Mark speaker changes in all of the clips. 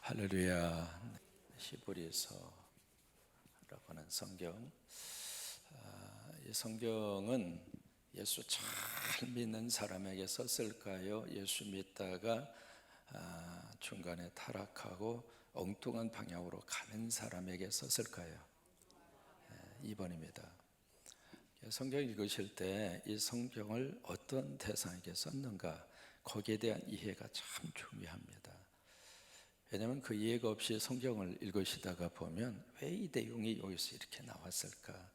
Speaker 1: 할렐루야. 히브리서라고 하는 성경. 이 성경은 예수 잘 믿는 사람에게 썼을까요? 예수 믿다가 중간에 타락하고 엉뚱한 방향으로 가는 사람에게 썼을까요? 2번입니다. 성경 읽으실 때 이 성경을 어떤 대상에게 썼는가, 거기에 대한 이해가 참 중요합니다. 왜냐하면 그 이해가 없이 성경을 읽으시다가 보면 왜 이 내용이 여기서 이렇게 나왔을까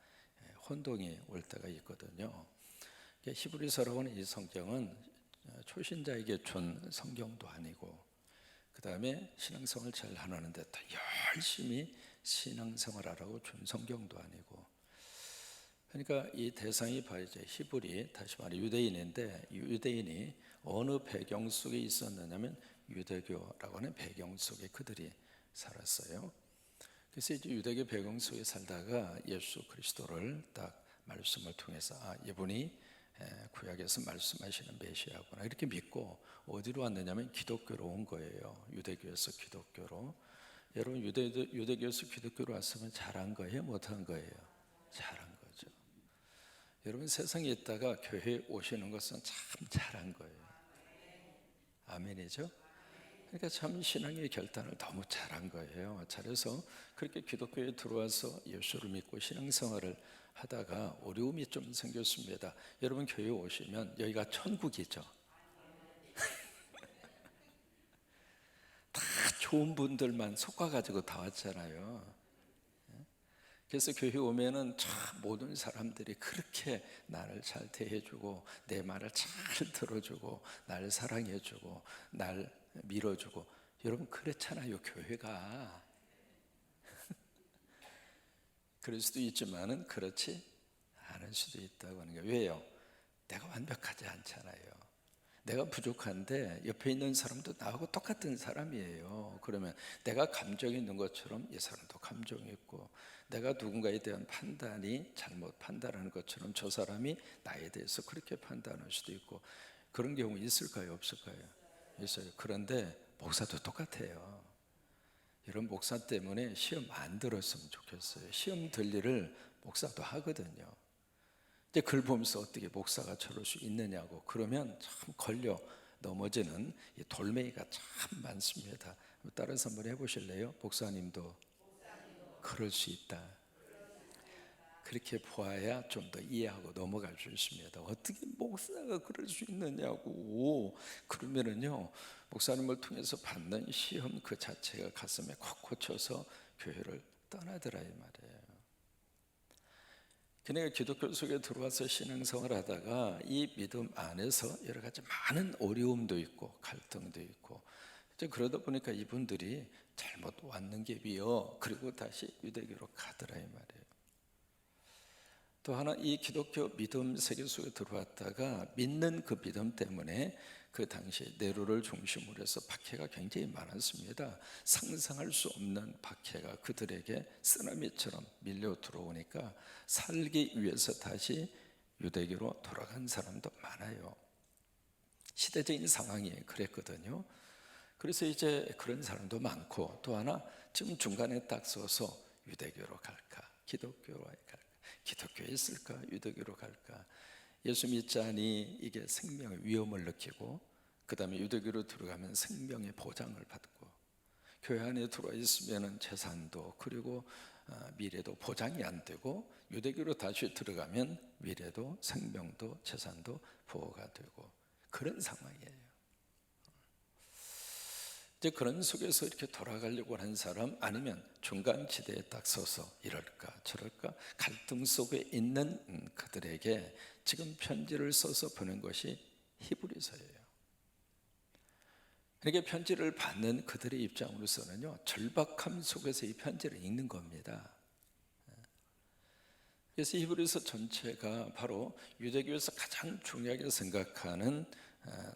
Speaker 1: 혼동이 올 때가 있거든요. 히브리서라고 하는 이 성경은 초신자에게 준 성경도 아니고, 그 다음에 신앙생활 잘 하는데 더 열심히 신앙생활 하라고 준 성경도 아니고, 그러니까 이 대상이 바로 이제 히브리, 다시 말해 유대인인데, 유대인이 어느 배경 속에 있었느냐면 유대교라고 하는 배경 속에 그들이 살았어요. 그래서 이제 유대교 배경 속에 살다가 예수 그리스도를 딱 말씀을 통해서 이분이 구약에서 말씀하시는 메시아구나 이렇게 믿고 어디로 왔느냐면 기독교로 온 거예요. 유대교에서 기독교로. 여러분 유대교에서 기독교로 왔으면 잘한 거예요? 못한 거예요? 잘한 거죠. 여러분 세상에 있다가 교회에 오시는 것은 참 잘한 거예요. 아멘이죠? 그러니까 참 신앙의 결단을 너무 잘한 거예요. 잘해서 그렇게 기독교에 들어와서 예수를 믿고 신앙생활을 하다가 어려움이 좀 생겼습니다. 여러분 교회에 오시면 여기가 천국이죠. 다 좋은 분들만 속아가지고 다 왔잖아요. 그래서 교회 오면은 참 모든 사람들이 그렇게 나를 잘 대해주고 내 말을 잘 들어주고 날 사랑해주고 날 밀어주고, 여러분 그렇잖아요 교회가. 그럴 수도 있지만은 그렇지 않을 수도 있다고 하는 거예요. 왜요? 내가 완벽하지 않잖아요. 내가 부족한데 옆에 있는 사람도 나하고 똑같은 사람이에요. 그러면 내가 감정이 있는 것처럼 이 사람도 감정이 있고, 내가 누군가에 대한 판단이 잘못 판단하는 것처럼 저 사람이 나에 대해서 그렇게 판단할 수도 있고, 그런 경우 있을까요? 없을까요? 있어요. 그런데 목사도 똑같아요. 이런 목사 때문에 시험 안 들었으면 좋겠어요. 시험 들 일을 목사도 하거든요. 이제 글 보면서 어떻게 목사가 저럴 수 있느냐고, 그러면 참 걸려 넘어지는 이 돌멩이가 참 많습니다. 따라서 한번 해보실래요? 목사님도 그럴 수 있다. 그렇게 보아야 좀 더 이해하고 넘어갈 수 있습니다. 어떻게 목사가 그럴 수 있느냐고. 그러면은요, 목사님을 통해서 받는 시험 그 자체가 가슴에 콕 꽂혀서 교회를 떠나더라 이 말이에요. 그러니까 기독교 속에 들어와서 신앙생활 하다가 이 믿음 안에서 여러 가지 많은 어려움도 있고 갈등도 있고, 그러다 보니까 이분들이 잘못 왔는 게 비어 그리고 다시 유대교로 가더라 이 말이에요. 또 하나, 이 기독교 믿음 세계 속에 들어왔다가 믿는 그 믿음 때문에 그 당시에 네로를 중심으로 해서 박해가 굉장히 많았습니다. 상상할 수 없는 박해가 그들에게 쓰나미처럼 밀려 들어오니까 살기 위해서 다시 유대교로 돌아간 사람도 많아요. 시대적인 상황이 그랬거든요. 그래서 이제 그런 사람도 많고, 또 하나 지금 중간에 딱 서서 유대교로 갈까 기독교로 갈까, 기독교에 있을까 유대교로 갈까, 예수 믿자니 이게 생명의 위험을 느끼고, 그 다음에 유대교로 들어가면 생명의 보장을 받고, 교회 안에 들어와 있으면 재산도 그리고 미래도 보장이 안 되고, 유대교로 다시 들어가면 미래도 생명도 재산도 보호가 되고, 그런 상황이에요. 이제 그런 속에서 이렇게 돌아가려고 하는 사람, 아니면 중간지대에 딱 서서 이럴까 저럴까 갈등 속에 있는 그들에게 지금 편지를 써서 보낸 것이 히브리서예요. 그러니까 편지를 받는 그들의 입장으로서는요, 절박함 속에서 이 편지를 읽는 겁니다. 그래서 히브리서 전체가 바로 유대교에서 가장 중요하게 생각하는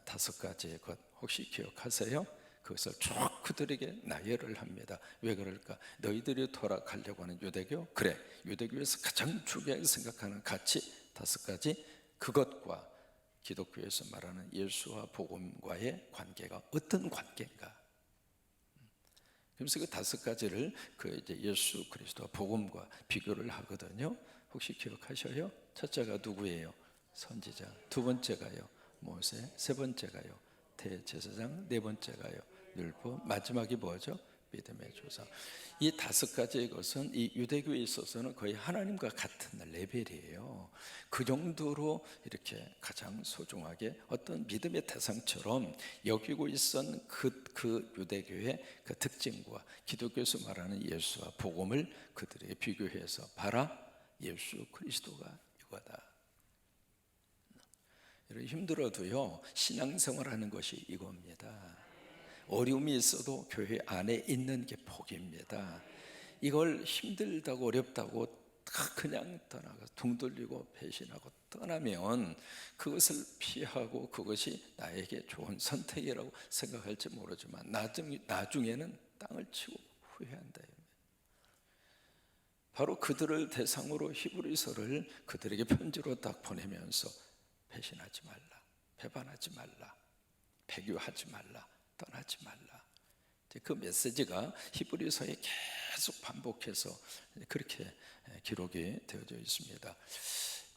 Speaker 1: 5가지의 것, 혹시 기억하세요? 그것을 쭉 그들에게 나열을 합니다. 왜 그럴까? 너희들이 돌아가려고 하는 유대교? 그래, 유대교에서 가장 중요하게 생각하는 가치 5가지, 그것과 기독교에서 말하는 예수와 복음과의 관계가 어떤 관계인가? 그래서 그 다섯 가지를 그 이제 예수 그리스도 복음과 비교를 하거든요. 혹시 기억하셔요? 첫째가 누구예요? 선지자. 두 번째가요, 모세. 세 번째가요, 대제사장. 네 번째가요, 율법. 마지막이 뭐죠? 믿음의 조상. 이 다섯 가지의 것은 이 유대교에 있어서는 거의 하나님과 같은 레벨이에요. 그 정도로 이렇게 가장 소중하게 어떤 믿음의 대상처럼 여기고 있었던 그 유대교의 그 특징과 기독교에서 말하는 예수와 복음을 그들에게 비교해서 봐라, 예수 그리스도가 이거다. 여러분, 힘들어도요, 신앙생활하는 것이 이겁니다. 어려움이 있어도 교회 안에 있는 게 복입니다. 이걸 힘들다고 어렵다고 그냥 떠나가 등 돌리고 배신하고 떠나면 그것을 피하고 그것이 나에게 좋은 선택이라고 생각할지 모르지만 나중에는 땅을 치고 후회한다. 바로 그들을 대상으로 히브리서를 그들에게 편지로 딱 보내면서 배신하지 말라, 배반하지 말라, 배교하지 말라, 떠나지 말라. 그 메시지가 히브리서에 계속 반복해서 그렇게 기록이 되어져 있습니다.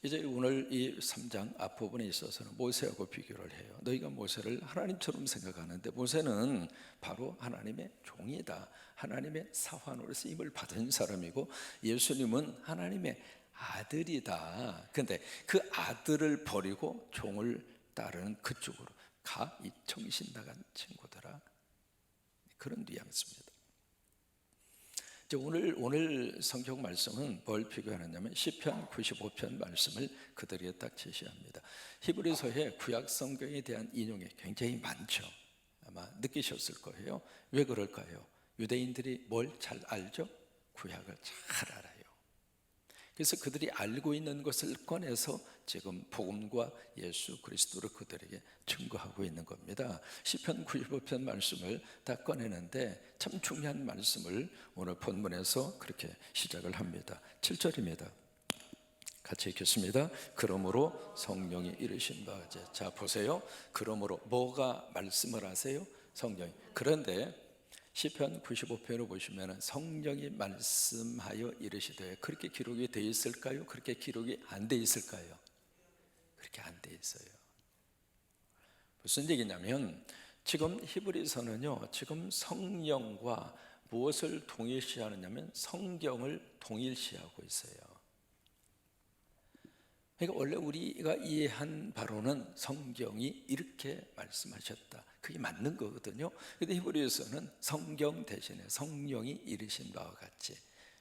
Speaker 1: 이제 오늘 이 3장 앞부분에 있어서는 모세하고 비교를 해요. 너희가 모세를 하나님처럼 생각하는데 모세는 바로 하나님의 종이다. 하나님의 사환으로 쓰임을 받은 사람이고 예수님은 하나님의 아들이다. 근데 그 아들을 버리고 종을 따르는 그쪽으로 가, 이 정신 나간 친구들아. 그런 뉘앙스입니다. 오늘 성경 말씀은 뭘 비교하느냐면 시편 95편 말씀을 그들에게 딱 제시합니다. 히브리서에 구약 성경에 대한 인용이 굉장히 많죠. 아마 느끼셨을 거예요. 왜 그럴까요? 유대인들이 뭘 잘 알죠? 구약을 잘 알아요. 그래서 그들이 알고 있는 것을 꺼내서 지금 복음과 예수 그리스도를 그들에게 증거하고 있는 겁니다. 시편 95편 말씀을 다 꺼내는데 참 중요한 말씀을 오늘 본문에서 그렇게 시작을 합니다. 7절입니다. 같이 읽겠습니다. 그러므로 성령이 이르신 바 같이. 자, 보세요. 그러므로 뭐가 말씀을 하세요? 성령이. 그런데 시편 95편을 보시면 성령이 말씀하여 이르시되 그렇게 기록이 되어 있을까요? 그렇게 기록이 안 되어 있을까요? 그렇게 안 되어 있어요. 무슨 얘기냐면 지금 히브리서는요, 지금 성령과 무엇을 동일시하느냐면 성경을 동일시하고 있어요. 그러니까 원래 우리가 이해한 바로는 성경이 이렇게 말씀하셨다, 그게 맞는 거거든요. 그런데 히브리서는 성경 대신에 성령이 이르신 바와 같이.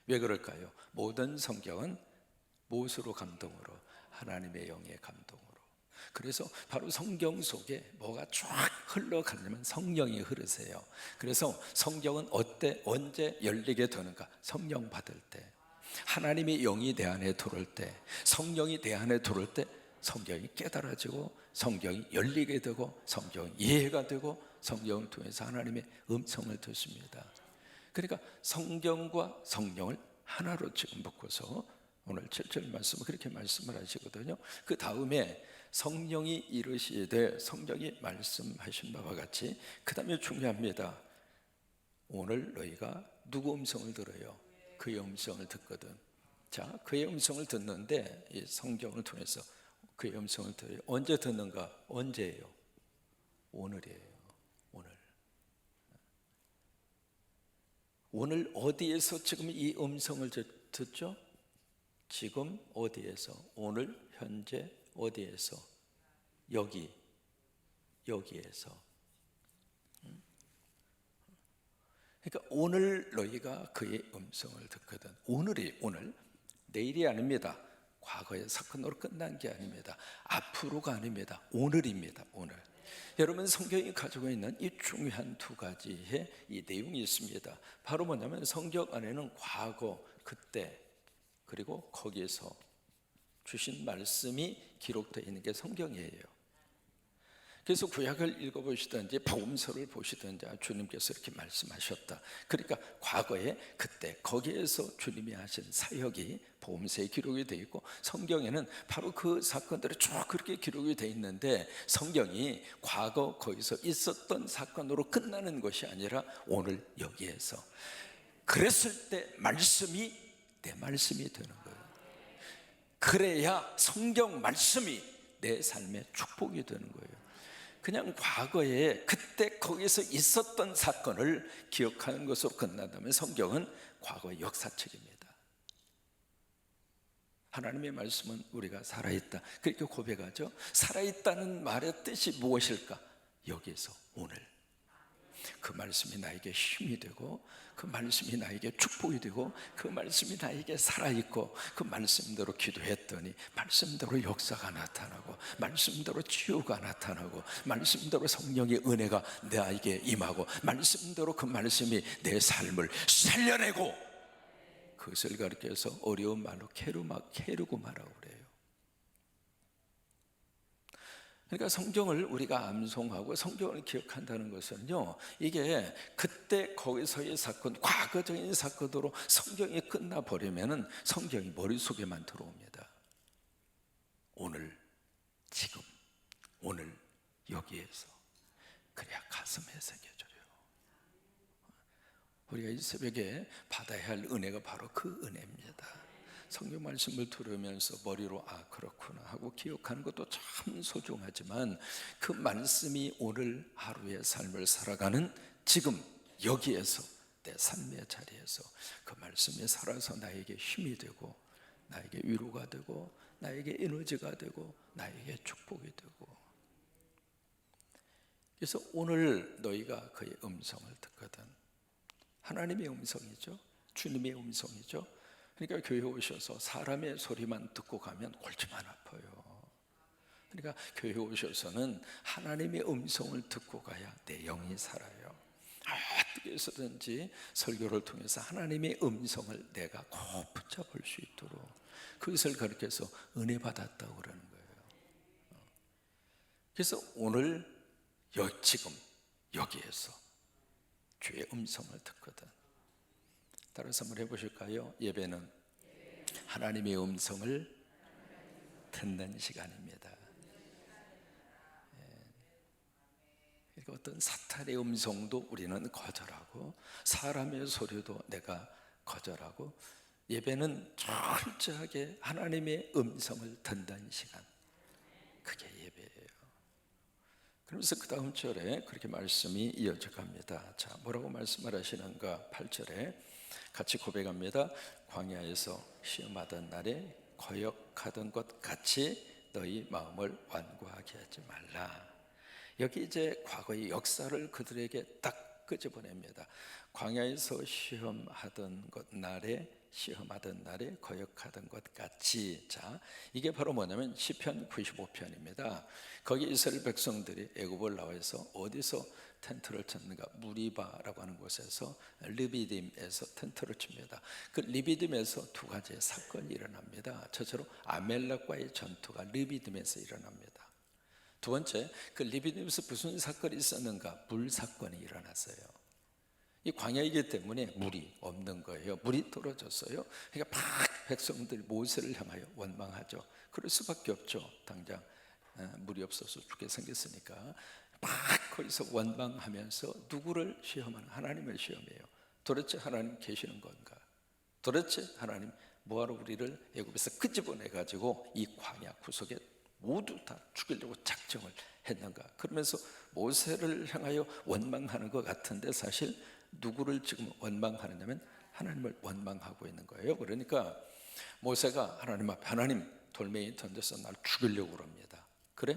Speaker 1: 왜 그럴까요? 모든 성경은 무엇으로 감동으로? 하나님의 영의 감동으로. 그래서 바로 성경 속에 뭐가 쫙 흘러가려면 성령이 흐르세요. 그래서 성경은 언제 열리게 되는가? 성령 받을 때, 하나님의 영이 내 안에 들어올 때, 성령이 내 안에 들어올 때 성경이 깨달아지고 성경이 열리게 되고 성경이 이해가 되고 성경을 통해서 하나님의 음성을 듣습니다. 그러니까 성경과 성령을 하나로 지금 묶어서 오늘 7절 말씀은 그렇게 말씀을 하시거든요. 그 다음에 성령이 이르시되 성령이 말씀하신 바와 같이. 그 다음에 중요합니다. 오늘 너희가 누구 음성을 들어요? 그의 음성을 듣거든. 자, 그의 음성을 듣는데 이 성경을 통해서 그의 음성을 들어요. 언제 듣는가? 언제예요? 오늘이에요. 오늘 어디에서 지금 이 음성을 듣죠? 지금 어디에서? 오늘 현재 어디에서? 여기에서. 그러니까 오늘 너희가 그의 음성을 듣거든. 오늘, 내일이 아닙니다. 과거의 사건으로 끝난 게 아닙니다. 앞으로가 아닙니다. 오늘입니다. 오늘. 여러분, 성경이 가지고 있는 이 중요한 두 가지의 이 내용이 있습니다. 바로 뭐냐면 성경 안에는 과거, 그때, 그리고 거기에서 주신 말씀이 기록되어 있는 게 성경이에요. 그래서 구약을 읽어보시든지 복음서를 보시든지 주님께서 이렇게 말씀하셨다. 그러니까 과거에 그때 거기에서 주님이 하신 사역이 복음서에 기록이 되어 있고, 성경에는 바로 그 사건들이 쭉 그렇게 기록이 되어 있는데, 성경이 과거 거기서 있었던 사건으로 끝나는 것이 아니라 오늘 여기에서 그랬을 때 말씀이 내 말씀이 되는 거예요. 그래야 성경 말씀이 내 삶의 축복이 되는 거예요. 그냥 과거에 그때 거기서 있었던 사건을 기억하는 것으로 끝난다면 성경은 과거의 역사책입니다. 하나님의 말씀은 우리가 살아있다, 그렇게 고백하죠. 살아있다는 말의 뜻이 무엇일까? 여기에서 오늘 그 말씀이 나에게 힘이 되고, 그 말씀이 나에게 축복이 되고, 그 말씀이 나에게 살아있고, 그 말씀대로 기도했더니 말씀대로 역사가 나타나고, 말씀대로 치유가 나타나고, 말씀대로 성령의 은혜가 나에게 임하고, 말씀대로 그 말씀이 내 삶을 살려내고, 그것을 가르쳐서 어려운 말로 케르구마라고 그래요. 그러니까 성경을 우리가 암송하고 성경을 기억한다는 것은요, 이게 그때 거기서의 사건, 과거적인 사건으로 성경이 끝나버리면 성경이 머릿속에만 들어옵니다. 오늘, 지금, 오늘 여기에서. 그래야 가슴에 새겨져요. 우리가 이 새벽에 받아야 할 은혜가 바로 그 은혜입니다. 성경 말씀을 들으면서 머리로 그렇구나 하고 기억하는 것도 참 소중하지만, 그 말씀이 오늘 하루의 삶을 살아가는 지금 여기에서, 내 삶의 자리에서 그 말씀이 살아서 나에게 힘이 되고, 나에게 위로가 되고, 나에게 에너지가 되고, 나에게 축복이 되고. 그래서 오늘 너희가 그의 음성을 듣거든. 하나님의 음성이죠. 주님의 음성이죠. 그러니까 교회 오셔서 사람의 소리만 듣고 가면 골치만 아파요. 그러니까 교회 오셔서는 하나님의 음성을 듣고 가야 내 영이 살아요. 어떻게 해서든지 설교를 통해서 하나님의 음성을 내가 꼭 붙잡을 수 있도록, 그것을 가르쳐서 은혜 받았다고 그러는 거예요. 그래서 오늘 지금 여기에서 주의 음성을 듣거든. 따라서 한번 해보실까요? 예배는 하나님의 음성을 듣는 시간입니다. 그러니까 어떤 사탄의 음성도 우리는 거절하고, 사람의 소리도 내가 거절하고, 예배는 철저하게 하나님의 음성을 듣는 시간, 그게 예배예요. 그러면서 그 다음 절에 그렇게 말씀이 이어져 갑니다. 자, 뭐라고 말씀을 하시는가? 8절에 같이 고백합니다. 광야에서 시험하던 날에 거역하던 것 같이 너희 마음을 완고하게 하지 말라. 여기 이제 과거의 역사를 그들에게 딱 끄집어냅니다. 광야에서 시험하던 날에 거역하던 것 같이. 자, 이게 바로 뭐냐면 시편 95편입니다. 거기 이스라엘 백성들이 애굽을 나와서 어디서 텐트를 쳤는가? 무리바라고 하는 곳에서, 르비딤에서 텐트를 칩니다. 그 르비딤에서 두 가지의 사건이 일어납니다. 첫째로 아멜렉과의 전투가 르비딤에서 일어납니다. 두 번째, 그 르비딤에서 무슨 사건이 있었는가? 물 사건이 일어났어요. 이 광야이기 때문에 물이 없는 거예요. 물이 떨어졌어요. 그러니까 막 백성들이 모세를 향하여 원망하죠. 그럴 수밖에 없죠. 당장 물이 없어서 죽게 생겼으니까 막 거기서 원망하면서 누구를 시험하는? 하나님을 시험해요. 도대체 하나님 계시는 건가? 도대체 하나님 뭐하러 우리를 애굽에서 끄집어내 가지고 이 광야 구석에 모두 다 죽이려고 작정을 했는가? 그러면서 모세를 향하여 원망하는 것 같은데, 사실 누구를 지금 원망하느냐면 하나님을 원망하고 있는 거예요. 그러니까 모세가 하나님 앞에, 하나님 돌멩이 던져서 날 죽이려고 그럽니다. 그래?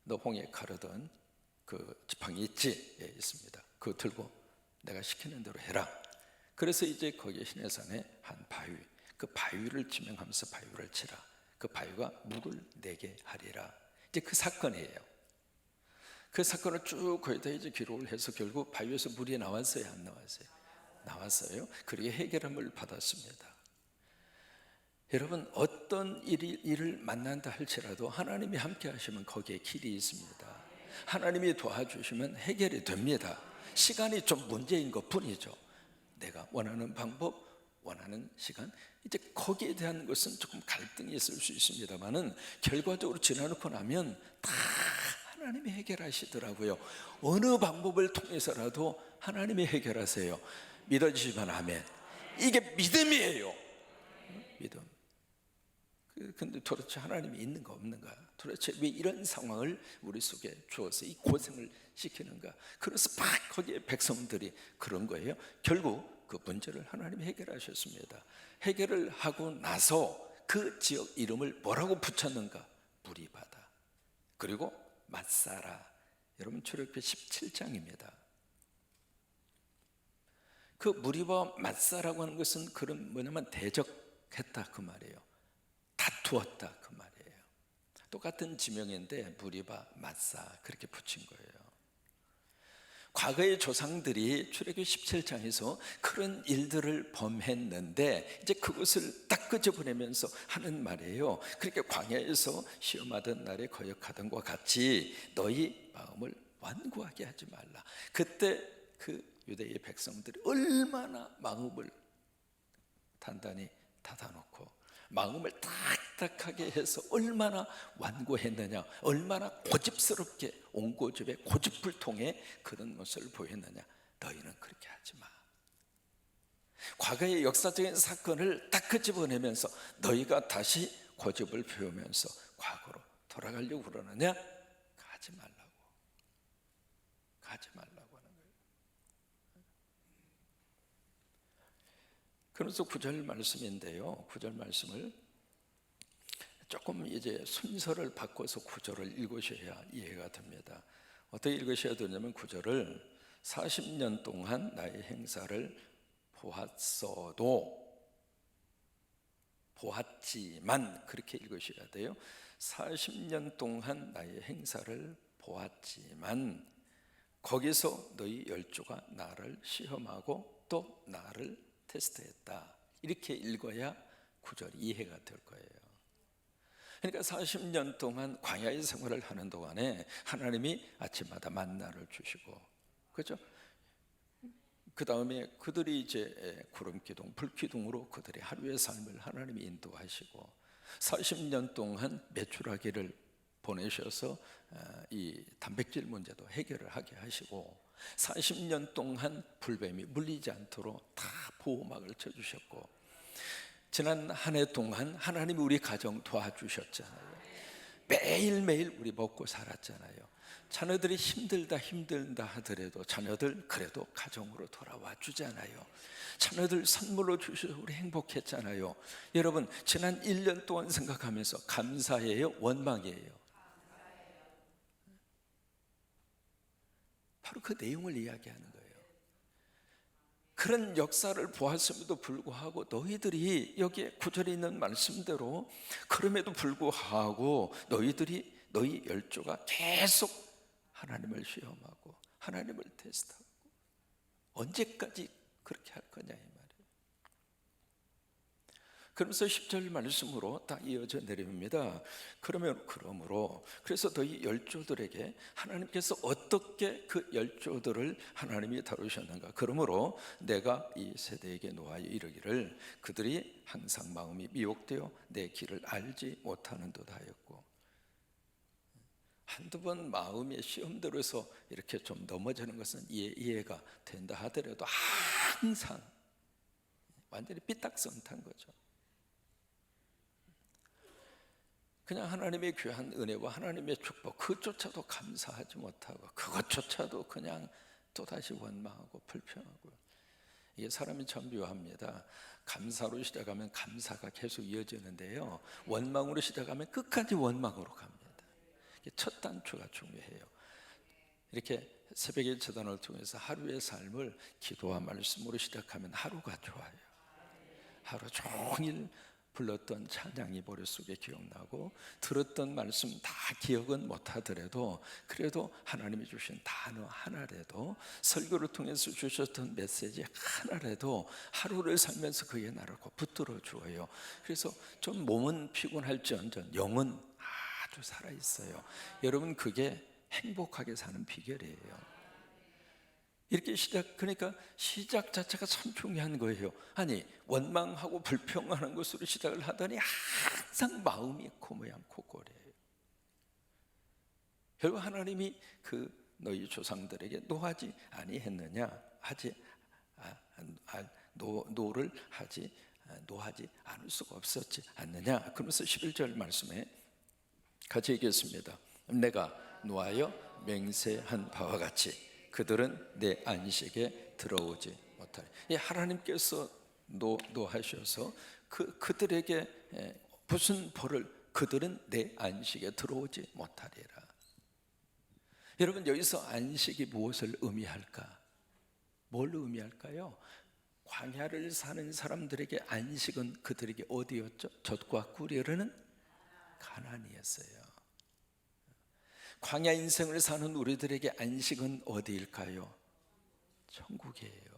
Speaker 1: 너 홍해 가르던 그 지팡이 있지? 예, 있습니다. 그거 들고 내가 시키는 대로 해라. 그래서 이제 거기 시내산에 한 바위, 그 바위를 지명하면서 바위를 치라. 그 바위가 물을 내게 하리라. 이제 그 사건이에요. 그 사건을 쭉 거기다 이제 기록을 해서 결국 바위에서 물이 나왔어요, 안 나왔어요? 나왔어요. 그리고 해결함을 받았습니다. 여러분, 어떤 일을 만난다 할지라도 하나님이 함께 하시면 거기에 길이 있습니다. 하나님이 도와주시면 해결이 됩니다. 시간이 좀 문제인 것 뿐이죠. 내가 원하는 방법, 원하는 시간, 이제 거기에 대한 것은 조금 갈등이 있을 수 있습니다만은 결과적으로 지나놓고 나면 다 하나님이 해결하시더라고요. 어느 방법을 통해서라도 하나님이 해결하세요. 믿어지시면 아멘. 이게 믿음이에요. 믿음. 근데 도대체 하나님이 있는가 없는가? 도대체 왜 이런 상황을 우리 속에 주어서 이 고생을 시키는가? 그래서 막 거기에 백성들이 그런 거예요. 결국 그 문제를 하나님이 해결하셨습니다. 해결을 하고 나서 그 지역 이름을 뭐라고 붙였는가? 무리바다. 그리고 맞사라. 여러분 출애굽기 17장입니다. 그 무리바 맞사라고 하는 것은 그런 뭐냐면 대적했다 그 말이에요. 다투었다 그 말이에요. 똑같은 지명인데 무리바 맞사 그렇게 붙인 거예요. 과거의 조상들이 출애굽기 17장에서 그런 일들을 범했는데 이제 그것을 딱 끄집어내면서 하는 말이에요. 그렇게 광야에서 시험하던 날에 거역하던 것과 같이 너희 마음을 완고하게 하지 말라. 그때 그 유대의 백성들이 얼마나 마음을 단단히 닫아놓고 마음을 딱딱하게 해서 얼마나 완고했느냐, 얼마나 고집스럽게 옹고집에 고집을 통해 그런 모습을 보였느냐. 너희는 그렇게 하지 마. 과거의 역사적인 사건을 딱 끄집어내면서 너희가 다시 고집을 피우면서 과거로 돌아가려고 그러느냐? 가지 말라고. 가지 말라고 하는 거예요. 그래서 9절 말씀인데요. 9절 말씀을 조금 이제 순서를 바꿔서 9절을 읽으셔야 이해가 됩니다. 어떻게 읽으셔야 되냐면 9절을 40년 동안 나의 행사를 보았지만 그렇게 읽으셔야 돼요. 40년 동안 나의 행사를 보았지만 거기서 너희 열조가 나를 시험하고 또 나를 테스트했다. 이렇게 읽어야 9절이 이해가 될 거예요. 그러니까 40년 동안 광야의 생활을 하는 동안에 하나님이 아침마다 만나를 주시고, 그렇죠? 그 다음에 그들이 이제 구름기둥, 불기둥으로 그들의 하루의 삶을 하나님이 인도하시고 40년 동안 메추라기를 보내셔서 이 단백질 문제도 해결을 하게 하시고 40년 동안 불뱀이 물리지 않도록 다 보호막을 쳐주셨고 지난 한 해 동안 하나님이 우리 가정 도와주셨잖아요. 매일매일 우리 먹고 살았잖아요. 자녀들이 힘들다 하더라도 자녀들 그래도 가정으로 돌아와 주잖아요. 자녀들 선물로 주셔서 우리 행복했잖아요. 여러분 지난 1년 동안 생각하면서 감사해요? 원망이에요? 바로 그 내용을 이야기하는 거예요. 그런 역사를 보았음에도 불구하고 너희들이 여기에 구절에 있는 말씀대로 그럼에도 불구하고 너희 열조가 계속 하나님을 시험하고 하나님을 테스트하고 언제까지 그렇게 할 거냐 이 말이에요. 그러면서 10절 말씀으로 딱 이어져 내립니다. 그러므로 그래서 너희 열조들에게 하나님께서 어떻게 그 열조들을 하나님이 다루셨는가. 그러므로 내가 이 세대에게 노하여 이르기를 그들이 항상 마음이 미혹되어 내 길을 알지 못하는 듯 하였고, 한두 번 마음의 시험대로서 이렇게 좀 넘어지는 것은 이해가 된다 하더라도 항상 완전히 삐딱선 탄 거죠. 그냥 하나님의 귀한 은혜와 하나님의 축복 그조차도 감사하지 못하고 그것조차도 그냥 또다시 원망하고 불평하고, 이게 사람이 참 묘합니다. 감사로 시작하면 감사가 계속 이어지는데요, 원망으로 시작하면 끝까지 원망으로 갑니다. 첫 단추가 중요해요. 이렇게 새벽의 제단을 통해서 하루의 삶을 기도와 말씀으로 시작하면 하루가 좋아요. 하루 종일 불렀던 찬양이 머릿속에 기억나고 들었던 말씀 다 기억은 못하더라도 그래도 하나님이 주신 단어 하나라도 설교를 통해서 주셨던 메시지 하나라도 하루를 살면서 그게 나를 꼭 붙들어 주어요. 그래서 좀 몸은 피곤할지언정 영은 아주 살아있어요. 여러분 그게 행복하게 사는 비결이에요. 이렇게 그러니까 시작 자체가 참 중요한 거예요. 아니, 원망하고 불평하는 것으로 시작을 하더니 항상 마음이 코 모양 코골이에요. 결국 하나님이 너희 조상들에게 노하지 아니했느냐, 노하지 않을 수가 없었지 않느냐. 그러면서 11절 말씀에 같이 읽겠습니다. 내가 노하여 맹세한 바와 같이 그들은 내 안식에 들어오지 못하리. 하나님께서 노하셔서 그들에게 무슨 벌을, 그들은 내 안식에 들어오지 못하리라. 여러분, 여기서 안식이 무엇을 의미할까? 뭘 의미할까요? 광야를 사는 사람들에게 안식은 그들에게 어디였죠? 젖과 꿀이 흐르는 가나안이었어요. 광야 인생을 사는 우리들에게 안식은 어디일까요? 천국이에요.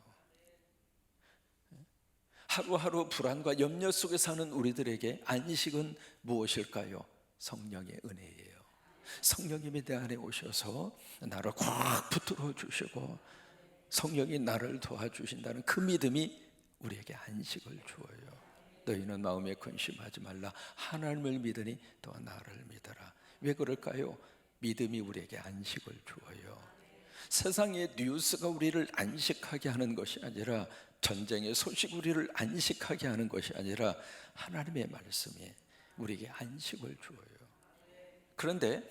Speaker 1: 하루하루 불안과 염려 속에 사는 우리들에게 안식은 무엇일까요? 성령의 은혜예요. 성령님이 내 안에 오셔서 나를 꽉 붙들어 주시고 성령이 나를 도와주신다는 그 믿음이 우리에게 안식을 주어요. 너희는 마음에 근심하지 말라. 하나님을 믿으니 또 나를 믿어라. 왜 그럴까요? 믿음이 우리에게 안식을 주어요. 세상의 뉴스가 우리를 안식하게 하는 것이 아니라, 전쟁의 소식 우리를 안식하게 하는 것이 아니라 하나님의 말씀이 우리에게 안식을 주어요. 그런데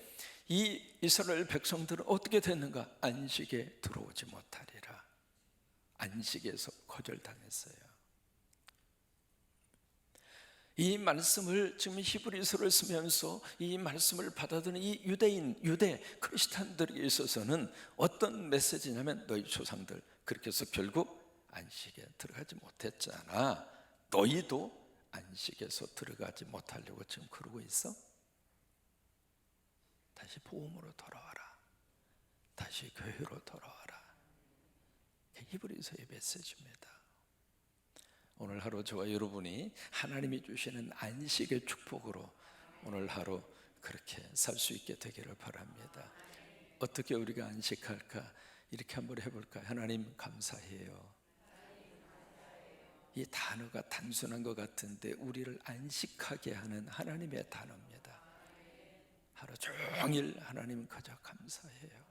Speaker 1: 이 이스라엘 백성들은 어떻게 됐는가? 안식에 들어오지 못하리라. 안식에서 거절당했어요. 이 말씀을 지금 히브리서를 쓰면서 이 말씀을 받아들이는 이 유대 크리스찬들에게 있어서는 어떤 메시지냐면, 너희 조상들 그렇게 해서 결국 안식에 들어가지 못했잖아. 너희도 안식에서 들어가지 못하려고 지금 그러고 있어? 다시 복음으로 돌아와라. 다시 교회로 돌아와라. 히브리서의 메시지입니다. 오늘 하루 저와 여러분이 하나님이 주시는 안식의 축복으로 오늘 하루 그렇게 살 수 있게 되기를 바랍니다. 어떻게 우리가 안식할까? 이렇게 한번 해볼까요? 하나님 감사해요. 이 단어가 단순한 것 같은데 우리를 안식하게 하는 하나님의 단어입니다. 하루 종일 하나님 그저 감사해요.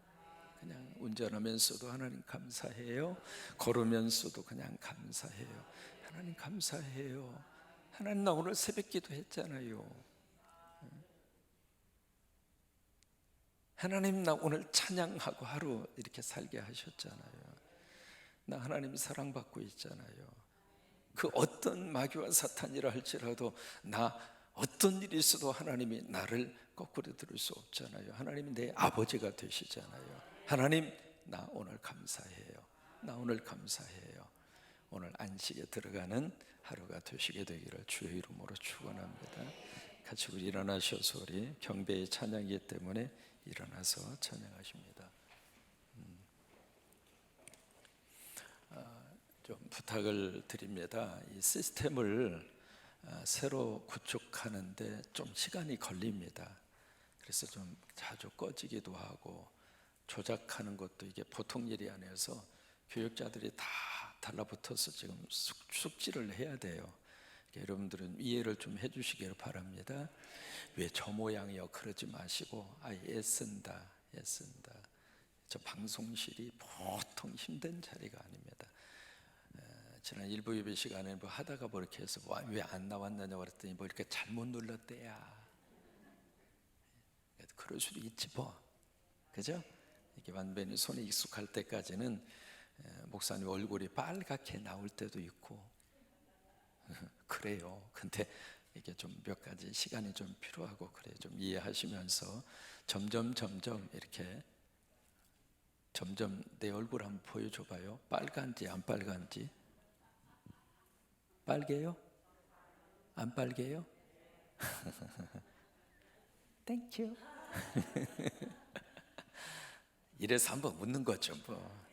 Speaker 1: 그냥 운전하면서도 하나님 감사해요. 걸으면서도 그냥 감사해요. 하나님 감사해요. 하나님, 나 오늘 새벽기도 했잖아요. 하나님, 나 오늘 찬양하고 하루 이렇게 살게 하셨잖아요. 나 하나님 사랑받고 있잖아요. 그 어떤 마귀와 사탄이라 할지라도 나 어떤 일이 있어도 하나님이 나를 거꾸로 들을 수 없잖아요. 하나님이 내 아버지가 되시잖아요. 하나님, 나 오늘 감사해요. 나 오늘 감사해요. 오늘 안식에 들어가는 하루가 되시게 되기를 주의 이름으로 축원합니다. 같이 우리 일어나셔서 우리 경배의 찬양이기 때문에 일어나서 찬양하십니다. 좀 부탁을 드립니다. 이 시스템을 새로 구축하는데 좀 시간이 걸립니다. 그래서 좀 자주 꺼지기도 하고 조작하는 것도 이게 보통 일이 아니어서 교육자들이 다 달라붙어서 지금 숙지를 해야 돼요. 여러분들은 이해를 좀 해주시기를 바랍니다. 왜 저 모양이요? 그러지 마시고 애쓴다. 저 방송실이 보통 힘든 자리가 아닙니다. 지난 일부 예배 시간에 뭐 하다가 뭐 이렇게 해서 왜 안 나왔느냐 그랬더니 뭐 이렇게 잘못 눌렀대야. 그럴 수도 있지 뭐, 그죠? 이게 완전히 손에 익숙할 때까지는 목사님 얼굴이 빨갛게 나올 때도 있고 그래요. 근데 이게 좀 몇 가지 시간이 좀 필요하고 그래요. 좀 이해하시면서 점점 이렇게 점점 내 얼굴 한번 보여줘봐요. 빨간지 안 빨간지. 빨개요? 안 빨개요? 땡큐. 이래서 한번 웃는 거죠 뭐.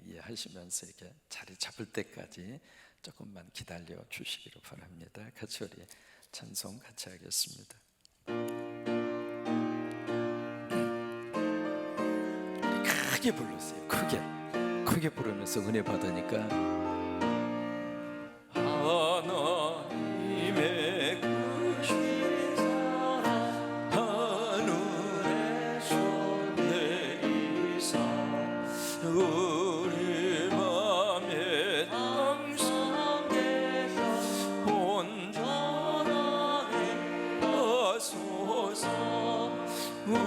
Speaker 1: 이해하시면서 이렇게 자리 잡을 때까지 조금만 기다려 주시기를 바랍니다. 같이 우리 찬송 같이 하겠습니다. 크게 불렀어요. 크게 부르면서 은혜 받으니까 하나님의 크신 사랑 하늘에서 내리사